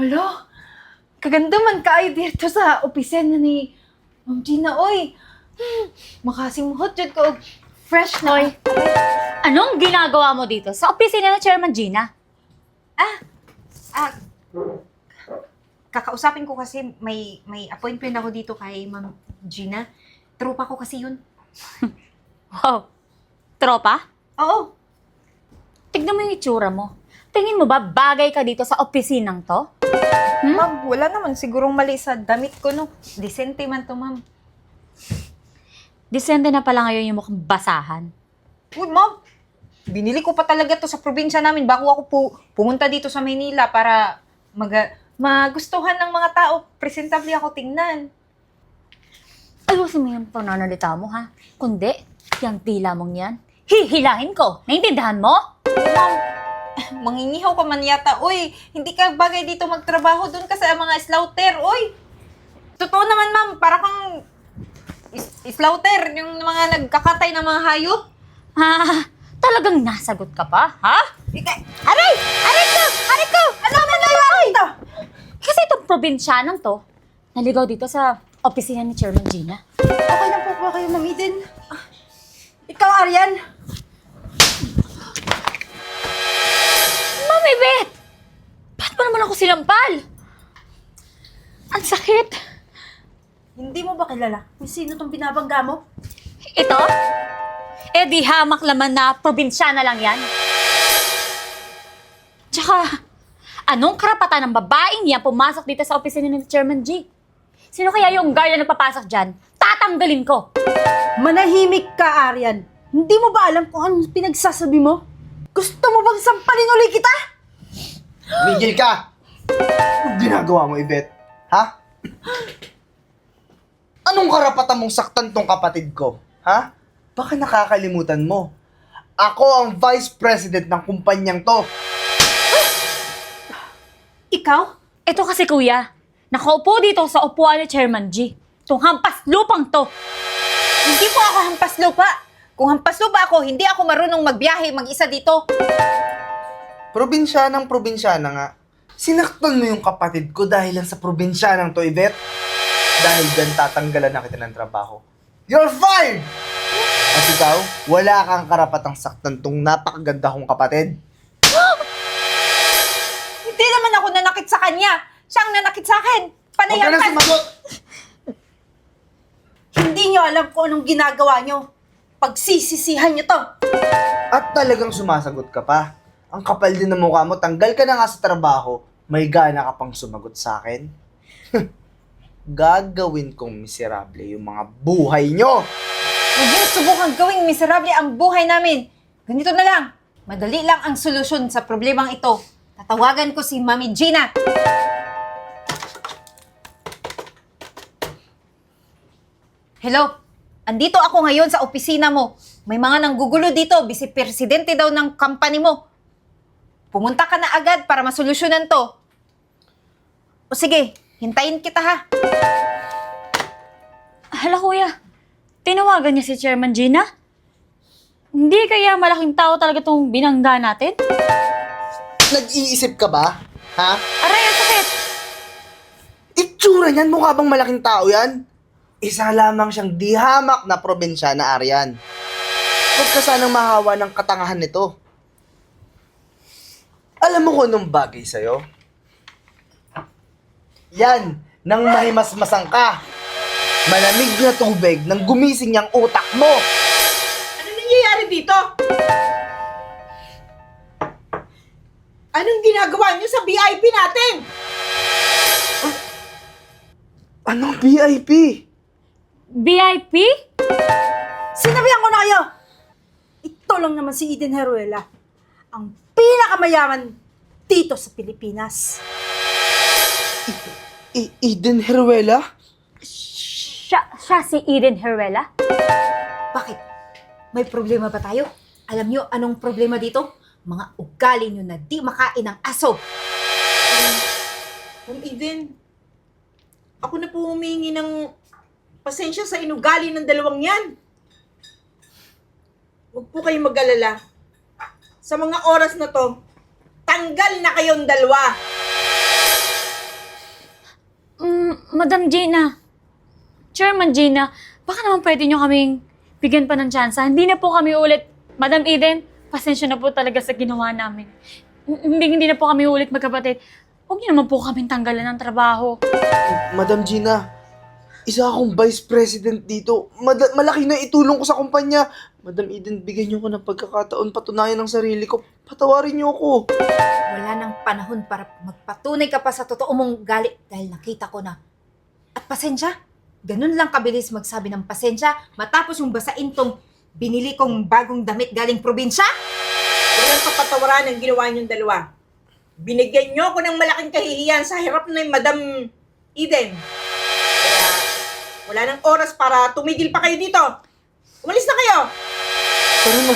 Hala, kaganda man kaayo dito sa opisina ni Ma'am Gina, oy. Makasimhot jud ko og fresh na. Hoy, anong ginagawa mo dito sa opisina ng Chairman Gina? Ah, kakausapin ko kasi may appointment ako dito kay Ma'am Gina. Tropa ko kasi yun. Wow, tropa? Oo. Tignan mo yung itsura mo. Tingin mo ba bagay ka dito sa opisinang to? Ma'am, wala naman sigurong mali sa damit ko, no? Decente man to, ma'am. Disente na pala ngayon yung mukhang basahan. Uy, ma'am! Binili ko pa talaga to sa probinsya namin bago ako pumunta dito sa Maynila para magustuhan ng mga tao. Presentable ako tingnan. Ayusin mo yung pananalita mo, ha? Kundi, yung tila mong yan, hihilahin ko. Naintindihan mo? Ma'am, mangingihaw ka man yata. Uy, hindi ka bagay dito magtrabaho doon kasi ang mga slaughter. Uy, totoo naman, ma'am. Para kang slaughter, yung mga nagkakatay ng mga hayop. Talagang nasagot ka pa, ha? Aray! Aray ko! Aray ko! Ano man nangyari ito? Kasi itong probinsyanang to, naligaw dito sa opisina ni Chairman Gina. Okay na po ba kayo, Ma'am Eden? Ikaw, Aryan? Mami Bet! Ba't mo naman ako sinampal? Ang sakit. Hindi mo ba kilala kung sino tong binabangga mo? Ito? Eh di hamak laman na probinsyana lang yan. Tsaka, anong karapatan ng babaeng yan pumasok dito sa opisina ni Chairman G? Sino kaya yung guard na nagpapasok dyan? Tatanggalin ko! Manahimik ka, Aryan. Hindi mo ba alam kung anong pinagsasabi mo? Gusto mo bang sampalin ulit kita? Migil ka! Anong ginagawa mo, Yvette? Ha? Anong karapatan mong saktan tong kapatid ko? Ha? Baka nakakalimutan mo. Ako ang vice president ng kumpanyang to. Ikaw? Ito kasi kuya, nakaupo dito sa upuan ni Chairman G. Itong hampas lupang to. Hindi po ako hampas lupa. Kung hampas lupa ako, hindi ako marunong magbiyahe mag-isa dito. Probinsyana nga. Sinaktan mo yung kapatid ko dahil lang sa probinsyanang to, Yvette. Dahil dyan tatanggalan na kita ng trabaho. You're fired! At ikaw, wala kang karapatang saktan tong napakaganda kong kapatid. Hindi naman ako nanakit sa kanya. Siyang nanakit sa akin. Huwag ka na Panayakan. sumagot! Hindi nyo alam kung anong ginagawa nyo. Pagsisisihan nyo to. At talagang sumasagot ka pa. Ang kapal din ng mukha mo, tanggal ka na nga sa trabaho, may gana ka pang sumagot sa akin. Gagawin kong miserable yung mga buhay nyo! Huwag yung subukang gawing miserable ang buhay namin. Ganito na lang. Madali lang ang solusyon sa problemang ito. Tatawagan ko si Mami Gina. Hello? Andito ako ngayon sa opisina mo. May mga nanggugulo dito. Vice-presidente daw ng company mo. Pumunta ka na agad para masolusyonan to. O sige, hintayin kita ha. Hala kuya, tinawagan niya si Chairman Gina? Hindi kaya malaking tao talaga itong binangga natin? Nag-iisip ka ba? Ha? Aray, ang sakit! Itsura niyan, mukha bang malaking tao yan? Isa lamang siyang di hamak na probinsya na Aryan. Huwag ka sanang mahawa ng katangahan nito. Alam mo kung anong bagay sa'yo? Yan, nang mahimasmasang ka. Malamig na tubig nang gumising yung utak mo. Ano nangyayari dito? Anong ginagawa nyo sa VIP natin? Anong VIP? VIP? Sinabihan ko na kayo! Ito lang naman si Eden Heruela. Ang pinakamayaman dito sa Pilipinas. Eden Heruela? Siya si Eden Heruela? Bakit? May problema ba tayo? Alam nyo anong problema dito? Mga ugali nyo na di makain ng aso. Ma'am Eden, ako na po humingi ng pasensya sa inugali ng dalawang yan. Huwag po kayong mag-alala. Sa mga oras na to, tanggal na kayong dalawa. Madam Gina, Chairman Gina, baka naman pwede nyo kaming bigyan pa ng tsansa. Hindi na po kami ulit. Madam Eden, pasensya na po talaga sa ginawa namin. Hindi na po kami ulit magkapatid. Huwag niyo naman po kaming tanggalan ng trabaho. Madam Gina, isa akong vice president dito. Malaki na itulong ko sa kumpanya. Madam Eden, bigyan niyo ko ng pagkakataon patunayan ang sarili ko. Patawarin niyo ako. Wala nang panahon para magpatunay ka pa sa totoo mong gali dahil nakita ko na. At pasensya, ganun lang kabilis magsabi ng pasensya matapos yung basain tong binili kong bagong damit galing probinsya? Walang kapatawaran ang ginawa niyong dalawa. Binigyan niyo ako ng malaking kahihiyan sa harap ng Madam Eden. Kaya wala nang oras para tumigil pa kayo dito. Umalis na kayo! Tara na.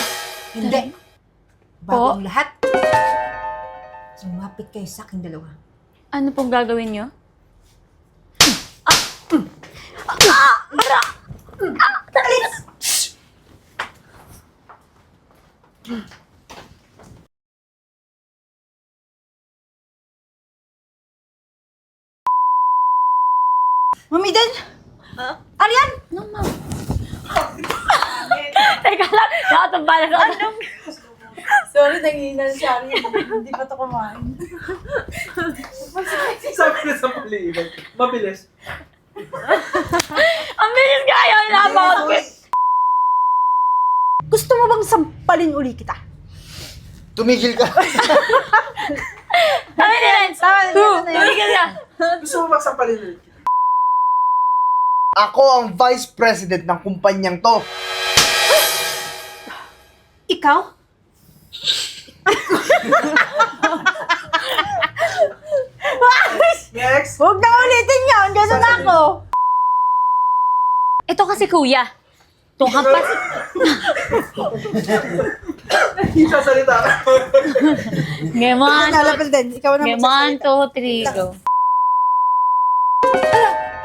Hindi. Bago ang lahat, sumapit kayo sa aking dalawa. Ano pong gagawin nyo? Ma'am Eden? Arian? No, ma'am. Teka lang, nakatumba na sa anong. Sorry, nangihinal si Arian. Hindi pa ito kumain. Sabi na sa paliinan. Mabilis. Ang bilis kaya, napakot. Gusto mo bang sampalin uli kita? Tumigil ka. Sabi ni Renz, tumigil ka. Gusto mo magsampalin ulit? Ako ang vice president ng kumpanyang to. Ikaw? Next. Huwag na ulitin yun. Ganun ako. Ito kasi kuya. Itong hampas. Hindi sasalita ka. Gemon. Nalapil din. Ikaw na Gemon, 2, 3, go.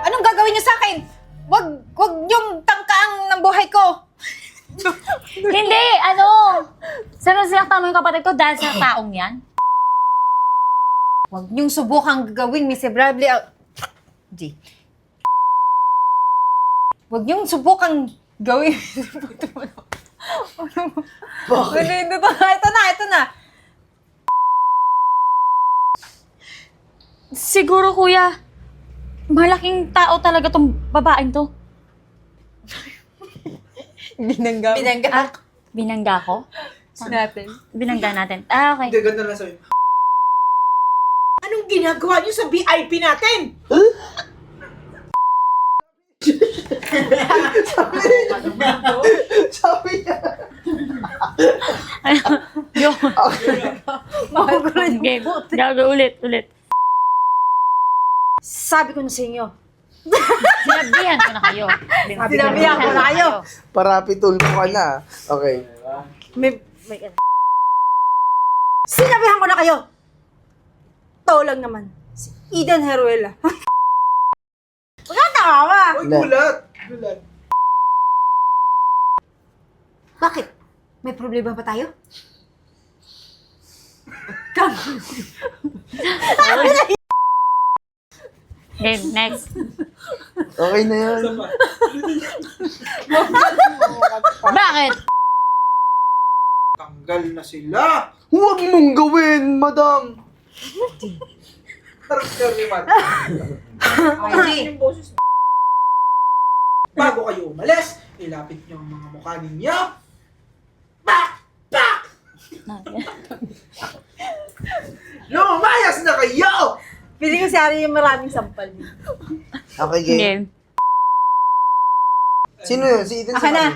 Anong gagawin niyo sa akin? Wag yung tangkaang ng buhay ko. Hindi, ano? Sinaktan mo yung kapatid ko dahil sa taong yan? Huwag niyong subukang gawing miserable G. Huwag niyong subukang gawing Bakit? Ito na. Siguro kuya, malaking tao talaga tong babaeng to. Binangga. Binangga ko? Natin. Binangga natin. Ah, okay. Hindi, ganda na sa'yo. Anong ginagawa niyo sa VIP natin? Sabi niya. Yo. Magugulo yung Game. puti. Gago, ulit. Sabi ko na sa inyo. Sinabihan ko na kayo. Sinabihan ko na kayo. Parapitol mo ka na. Okay. May Sinabihan ko na kayo. Ito lang naman. Si Eden Heruela. Huwag ka tawa. Uy, gulat. Bakit? May problema ba tayo? Game, next. Okay na yan. Bakit? Tanggal na sila. Huwag mong gawin, madam. Yung boses. Bago kayo umalis, ilapit niyo ang mga mukha ninyo. Lumayas na kayo! Pili ko si Ari yung maraming sampal. Okay, game. Game. Sino yun? Si Eden Ako na.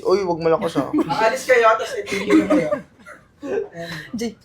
Uy, wag malakas ah. Akalis kayo, tapos itigil kayo. G.